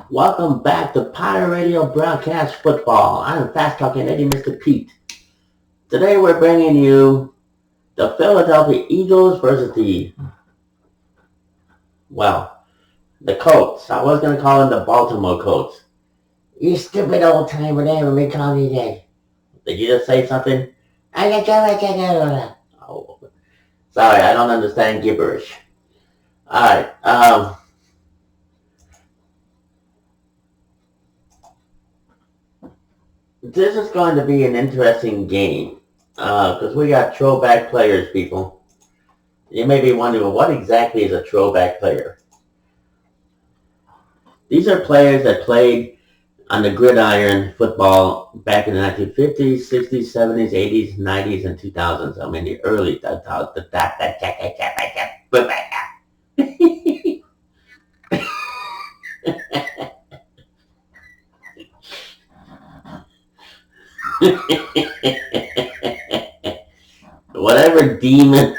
Welcome back to Pirate Radio Broadcast Football. I'm Fast Talking Eddie, Mr. Pete. Today we're bringing you the Philadelphia Eagles versus the Colts. I was going to call them the Baltimore Colts. You stupid old timer, they haven't been calling me that. Did you just say something? Oh, sorry, I don't understand gibberish. Alright, this is going to be an interesting game because we got throwback players, people. You may be wondering, what exactly is a throwback player? These are players that played on the gridiron football back in the 1950s, 60s, 70s, 80s, 90s, and 2000s. I mean, the early 2000s. Whatever demon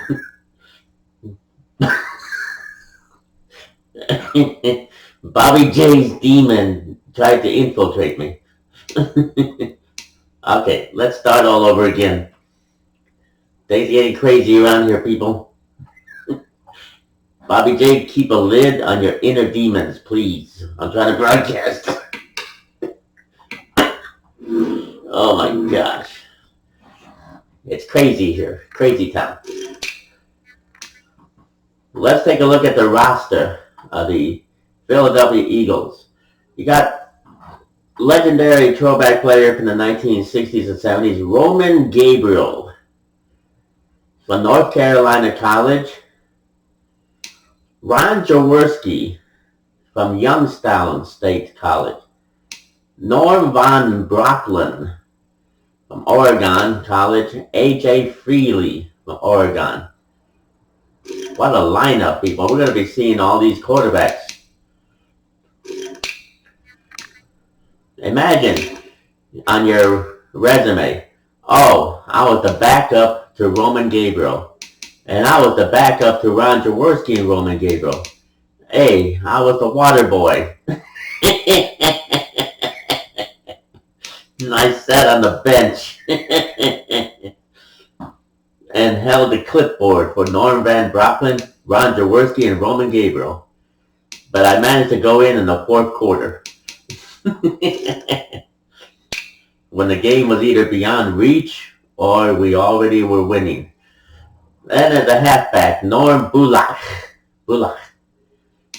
Bobby J's demon tried to infiltrate me. Okay, let's start all over again. Things getting crazy around here, people. Bobby J, keep a lid on your inner demons, please. I'm trying to broadcast. Oh my gosh. It's crazy here. Crazy town. Let's take a look at the roster of the Philadelphia Eagles. You got legendary throwback player from the 1960s and 70s, Roman Gabriel from North Carolina College. Ron Jaworski from Youngstown State College. Norm Von Brocklin from Oregon College. A.J. Freely from Oregon. What a lineup, people. We're going to be seeing all these quarterbacks. Imagine on your resume, oh, I was the backup to Roman Gabriel. And I was the backup to Ron Jaworski and Roman Gabriel. Hey, I was the water boy. And I sat on the bench and held the clipboard for Norm Van Brocklin, Ron Jaworski, and Roman Gabriel. But I managed to go in the fourth quarter. When the game was either beyond reach or we already were winning. Then at the halfback, Norm Bullock.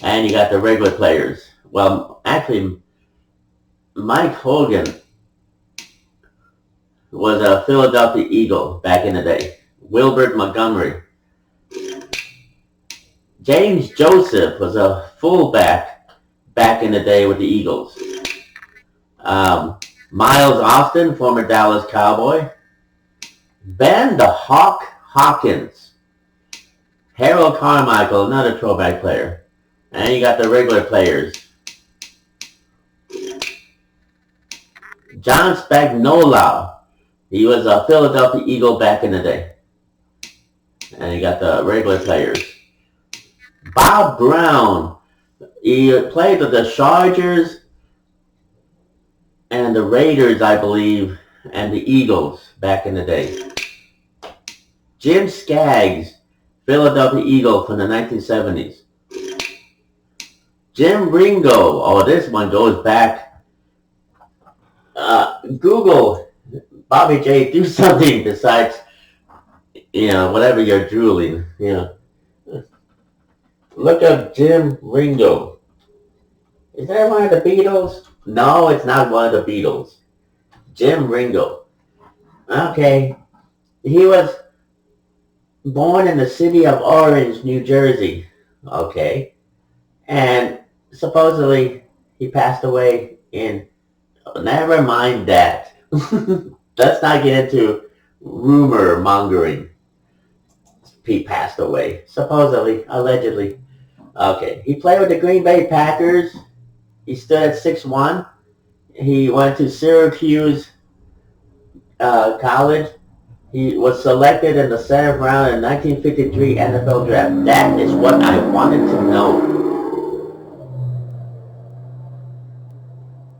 And you got the regular players. Well, actually, Mike Hogan was a Philadelphia Eagle back in the day. Wilbert Montgomery. James Joseph was a fullback back in the day with the Eagles. Miles Austin, former Dallas Cowboy. Ben the Hawk Hawkins. Harold Carmichael, another throwback player. And you got the regular players. John Spagnuolo. He was a Philadelphia Eagle back in the day. And you got the regular players. Bob Brown. He played with the Chargers and the Raiders, I believe, and the Eagles back in the day. Jim Skaggs, Philadelphia Eagle from the 1970s. Jim Ringo. Oh, this one goes back. Google Bobby J, do something besides, whatever you're drooling. Look up Jim Ringo. Is that one of the Beatles? No, it's not one of the Beatles. Jim Ringo. Okay. He was born in the city of Orange, New Jersey. Okay. And supposedly he passed away in... Never mind that. Let's not get into rumor mongering. He passed away. Supposedly. Allegedly. Okay. He played with the Green Bay Packers. He stood at 6'1". He went to Syracuse College. He was selected in the 7th round in 1953 NFL Draft. That is what I wanted to know.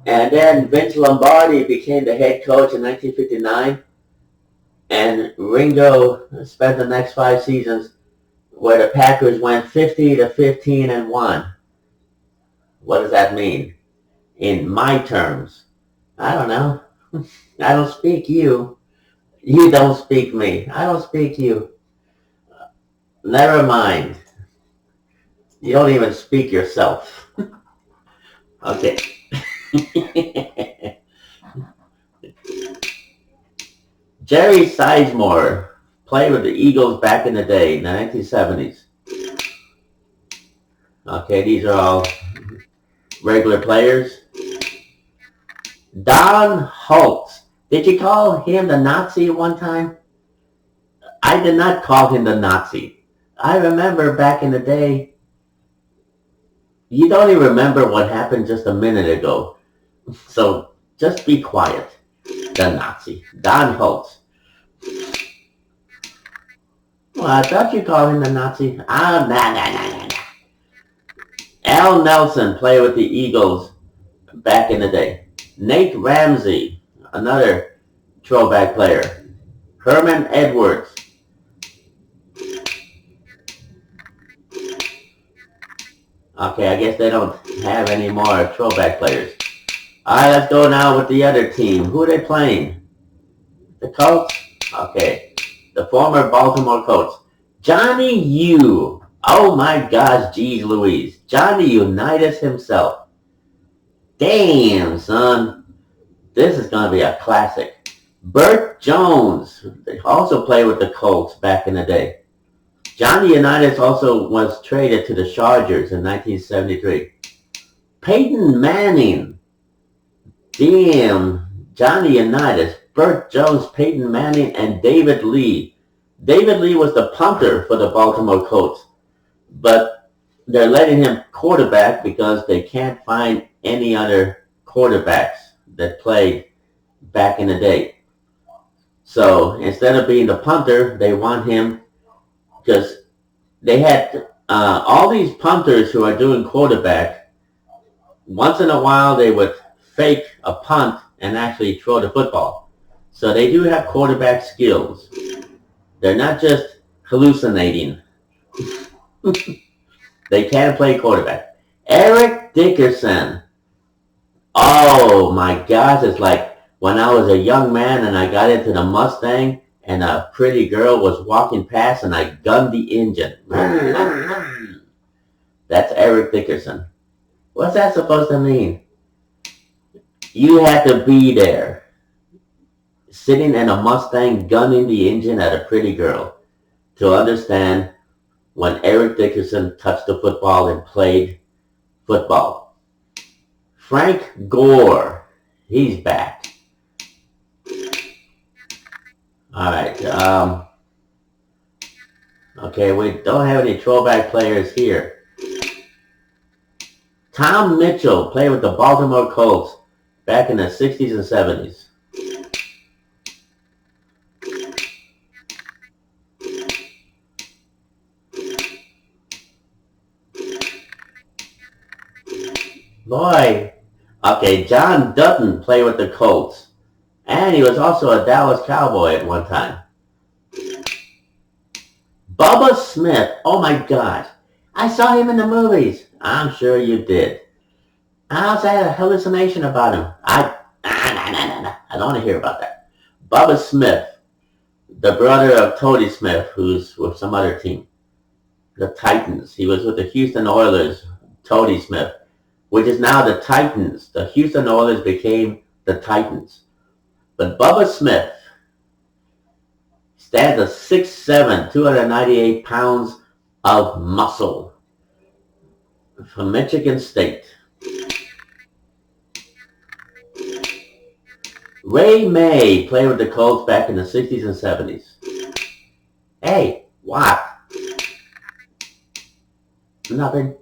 And then Vince Lombardi became the head coach in 1959, and Ringo spent the next 5 seasons where the Packers went 50-15-1. What does that mean in my terms? I don't know. I don't speak you. You don't speak me. I don't speak you. Never mind. You don't even speak yourself. Okay. Jerry Sizemore played with the Eagles back in the day, in the 1970s. Okay, these are all regular players. Don Holtz. Did you call him the Nazi one time? I did not call him the Nazi. I remember back in the day, you don't even remember what happened just a minute ago. So just be quiet. The Nazi. Don Holtz. Well, I thought you called him the Nazi. Nah. Al Nelson played with the Eagles back in the day. Nate Ramsey, another throwback player. Herman Edwards. Okay, I guess they don't have any more throwback players. Alright, let's go now with the other team. Who are they playing? The Colts? Okay. The former Baltimore Colts. Johnny U. Oh my gosh, geez Louise. Johnny Unitas himself. Damn, son. This is going to be a classic. Burt Jones. They also played with the Colts back in the day. Johnny Unitas also was traded to the Chargers in 1973. Peyton Manning. Damn. Johnny Unitas, Burt Jones, Peyton Manning, and David Lee. David Lee was the punter for the Baltimore Colts, but they're letting him quarterback because they can't find any other quarterbacks that played back in the day. So instead of being the punter, they want him, because they had all these punters who are doing quarterback. Once in a while, they would fake a punt and actually throw the football. So they do have quarterback skills. They're not just hallucinating. They can play quarterback. Eric Dickerson. Oh my gosh, it's like when I was a young man and I got into the Mustang and a pretty girl was walking past and I gunned the engine. That's Eric Dickerson. What's that supposed to mean? You had to be there, sitting in a Mustang gunning the engine at a pretty girl, to understand when Eric Dickerson touched the football and played football. Frank Gore, he's back. Alright, okay, we don't have any throwback players here. Tom Mitchell played with the Baltimore Colts back in the 60s and 70s. Boy. Okay, John Dutton played with the Colts. And he was also a Dallas Cowboy at one time. Bubba Smith. Oh my gosh. I saw him in the movies. I'm sure you did. I also had a hallucination about him. I don't want to hear about that. Bubba Smith, the brother of Toady Smith, who's with some other team. The Titans. He was with the Houston Oilers, Toady Smith, which is now the Titans. The Houston Oilers became the Titans. But Bubba Smith stands at 6'7", 298 pounds of muscle from Michigan State. Ray May played with the Colts back in the 60s and 70s. Hey, what? Nothing.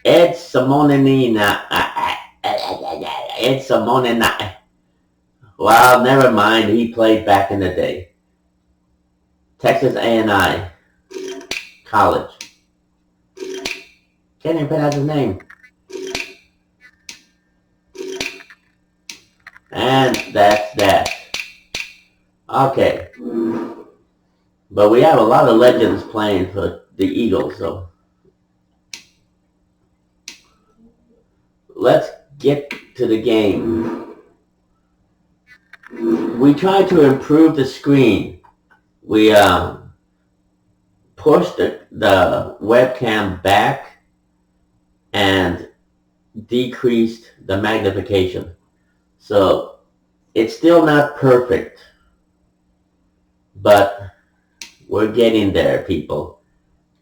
Ed Simonina. Ed Simonina. Well, never mind. He played back in the day. Texas A&I College. Can't even pronounce his name. And that's that. Okay. But we have a lot of legends playing for the Eagles, so let's get to the game. We tried to improve the screen. We pushed the webcam back and decreased the magnification. So it's still not perfect, but we're getting there, people.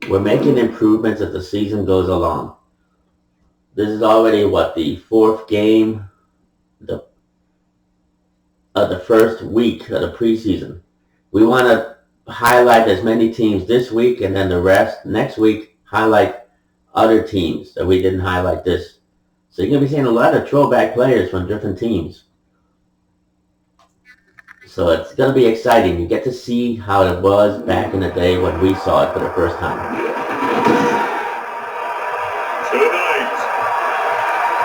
We're making improvements as the season goes along. This is already, the fourth game of the first week of the preseason. We want to highlight as many teams this week, and then the rest next week highlight other teams that we didn't highlight this. So you're going to be seeing a lot of throwback players from different teams. So it's going to be exciting. You get to see how it was back in the day when we saw it for the first time. Tonight,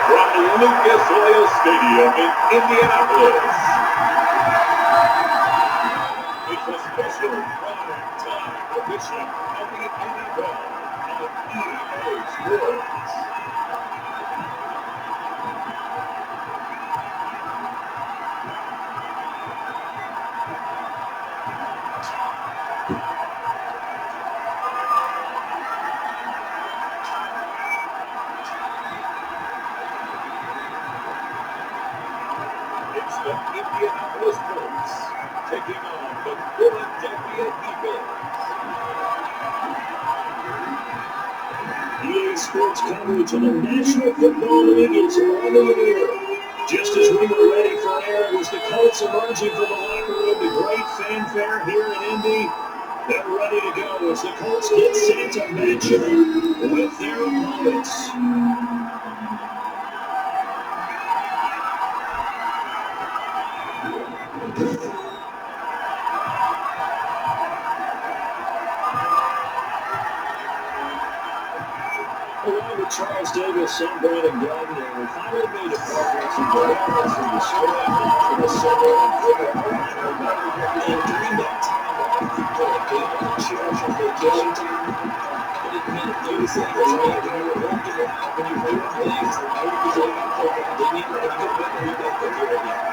from Lucas Oil Stadium in Indianapolis, it's a special prime time edition of the NFL on EA Sports. It's the Indianapolis Colts taking on the Philadelphia Eagles. EA Sports coverage of the National Football League is on the air. Just as we were ready for air, it was the Colts emerging from the locker room to great fanfare here in Indy. They're ready to go as the Colts get set to match up with their opponents. Along with Charles Davis, Sam Brandon Gardner, we finally made a progress in the offense from the short to the center and figure out. And during that time off, the game on charge of vacation time, but it meant those things when you were working out, when you were doing things, the night was like a program, they need to get better, we got the year again.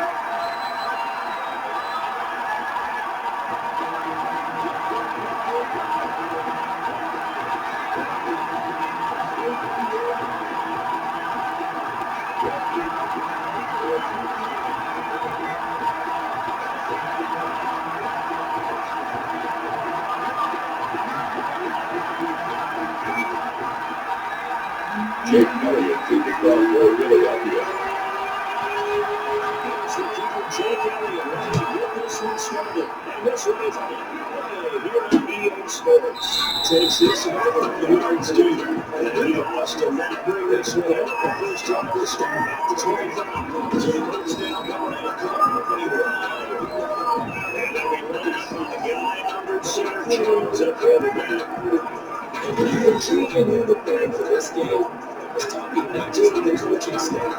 Jake Elliott keeping from Philadelphia. So keeper Jake Elliott ready to get this one started. And this one is on play here on EA Sports. Takes this over the yards deep. And he lost to not bring this one out. The first time to start at the 25. So he goes down going out to the 25. And then we run it from the guy numbered center Jones up there again. And intriguing in the thing for this game. Talking not just to the coaching staff,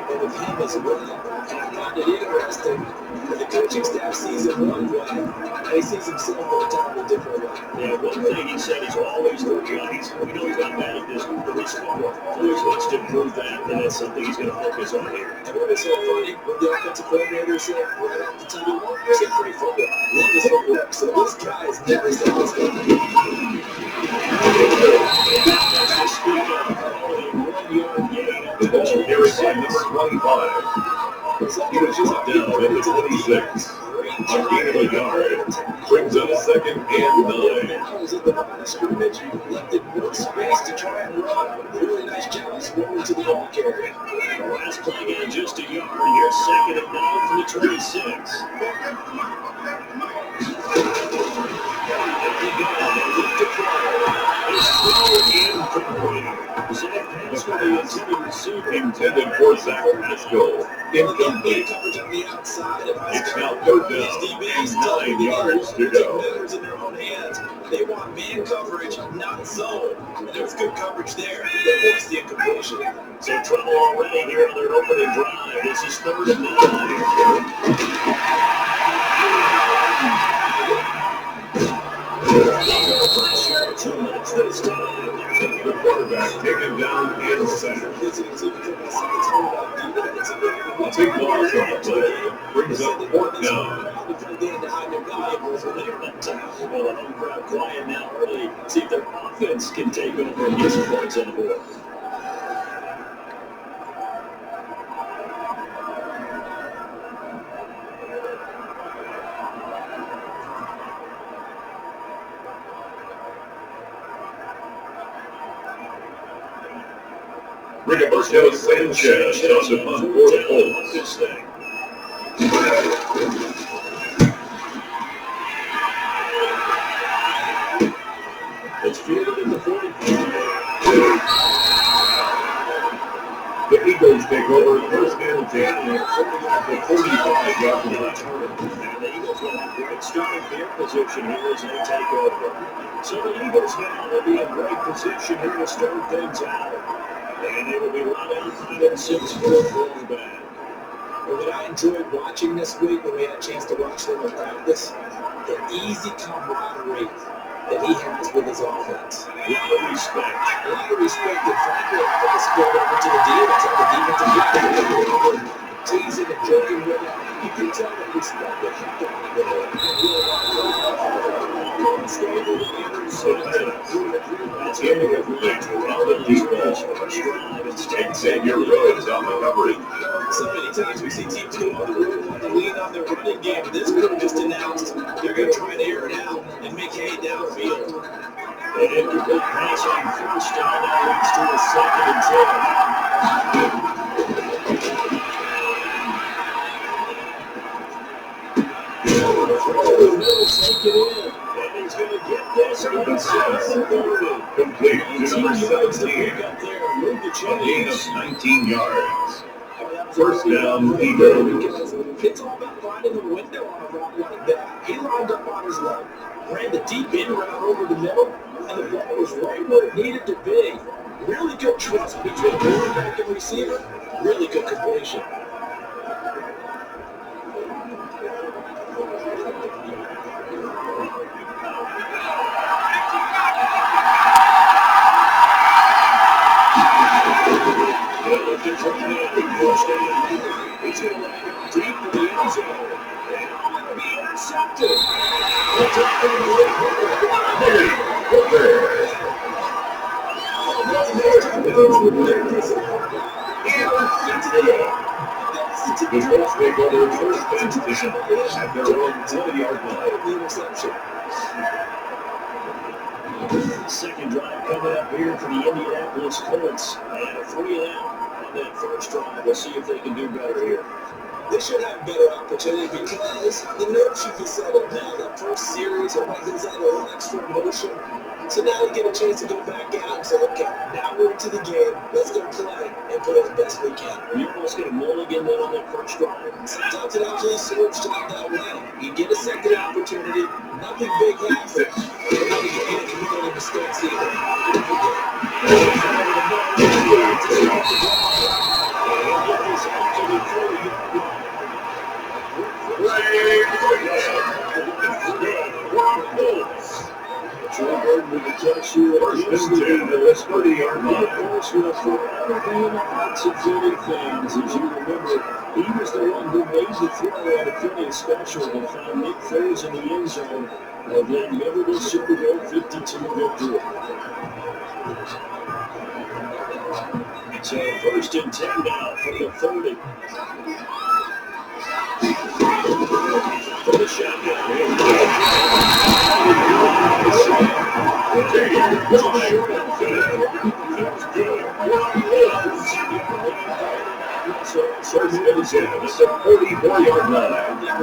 but with him as well. And I found it interesting that the coaching staff sees him one way, and he sees himself in a totally different way. Yeah, one thing he said he's always working on. We know he's got bad at this, but he's always wants to improve that, and that's something he's going to focus on here. And what is so funny, when the offensive coordinator said, well, I have to tell you what, he's a great football. Love his football. So this guy is never said this guy. Carried by number 25. He was just down at the 26. A gain of a yard. Brings up second and 9. I was at the line of scrimmage, left it no space to try and run. Really nice job scoring to the ball carrier. Last play again, just a yard. You're second and 9 from the 26. It's throw incomplete. Zach pass for the intended receiver. Intended for Zach Pascal. Incomplete. Coverage on the outside of high It's school. now third These down DBs and 9 yards to go. matters in their own hands. They want man coverage, not zone. And there's good coverage there. They force the incompletion. So trouble already here on their opening drive. This is 3rd and 9. Pressure, 2 minutes this time. The quarterback taken down in center. A big loss on the play brings up 4th down. Well, the home crowd quiet now early. See if their offense can take over and get some points on the board. Rigoberto Sanchez on the punt for the Colts. This thing. It's fielded in the 45. The Eagles take over 1st and 10 at the 45-yard line. And the Eagles will have great starting field position here as they take over. So the Eagles now will be in great position here to start things out. And they will be running 5-6 for a quarterback. Well, what I enjoyed watching this week when we had a chance to watch them in practice, the easy camaraderie that he has with his offense. A lot of respect. A lot of respect, and frankly, I think it's spilled over to the defense. The defensive guy, teasing and joking with him. You can tell that respect that he got with him. Unstable interception. It's in the flick on the deep ball. And your roads on the coverage. So many times we see teams go on the road and want to lean on their running game. This group just announced they're going to try to air it out and make hay downfield. An incomplete pass on 1st down. That leads to a 2nd and 10. He'll take it in. And he's going to get this on the 7th. Complete to number 17. Move the A gain of chains. 19 yards. 1st down, Eagles. It's all about finding the window on a route like that. He lined up on his right, ran the deep in route over the middle, and the ball was right where it needed to be. Really good trust between quarterback and receiver. Really good completion. He's going to let it go deep for the end zone. And it's going to be intercepted. The Colts take over 1st and 10 at their own 10-yard line. Second drive coming up here for the Indianapolis Colts. And a 3 and out on that 1st drive. We'll see if they can do better here. They should have a better opportunity because the nerves should be settled now. That first series, everybody goes out a little extra emotion. So now we get a chance to go back out and say, okay, now we're into the game. Let's go play and play as best we can. You almost get a mulligan then on that 1st drive. Sometimes it actually serves out that way. You get a second opportunity, nothing big happens. But then you can't commit any mistakes Jordan with the catch here. 1st and 10 at the 30-yard line. Of course, will forever be in the hearts of Philly fans. As you remember, he was the one who made the throw on the Philly special and found Nick Foles in the end zone of that memorable Super Bowl 52 victory. So 1st and 10 now from the 30. For the shotgun. So 1st and 10 at the 44-yard line. They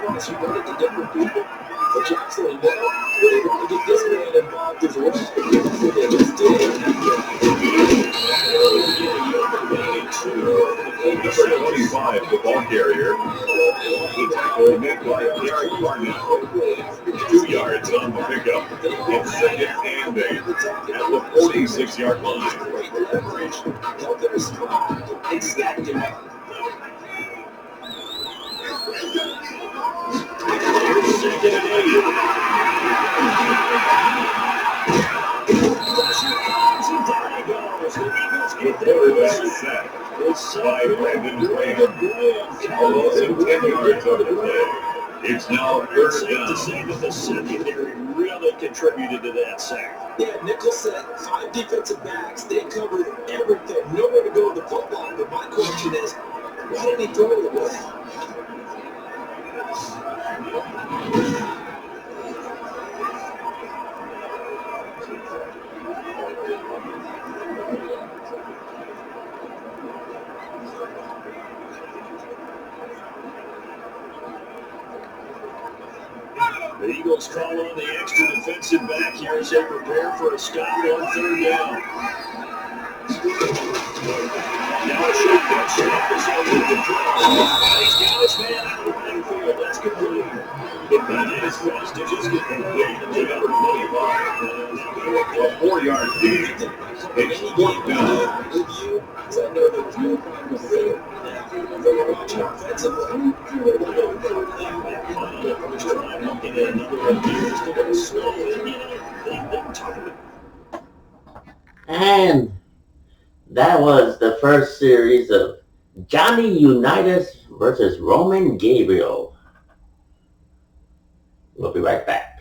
want to run it to different people, but Coach absolutely no. They want to get this man involved as well. They just did. Number 25, the ball carrier. The tackle made by Gary Barnett. 2 yards on the pickup. It's second and 8 at the 46-yard line. Great leverage. Help them respond and stack him up. Second and 8. Pressure comes and down he goes. The Eagles get The their quarterback first sack It's by Brandon Graham. Almost 10 yards on the play. It's now It's third safe to down. say that the secondary really contributed to that sack. Yeah, nickel set, 5 defensive backs. They covered everything. Nowhere to go with the football. But my question is, why didn't he throw it away? The Eagles call on the extra defensive back here as they prepare for a stop on third down. Now a shotgun snap is on the control. He's got his man out of the right field. That's complete. The pass is fast to just get complete to number 25. A 4-yard gain. It's fourth down. With you, because I know there was no problem with it. Now, they were watching offensively. Looking at another one here. It's going to go slow. They're talking about And that was the first series of Johnny Unitas versus Roman Gabriel. We'll be right back.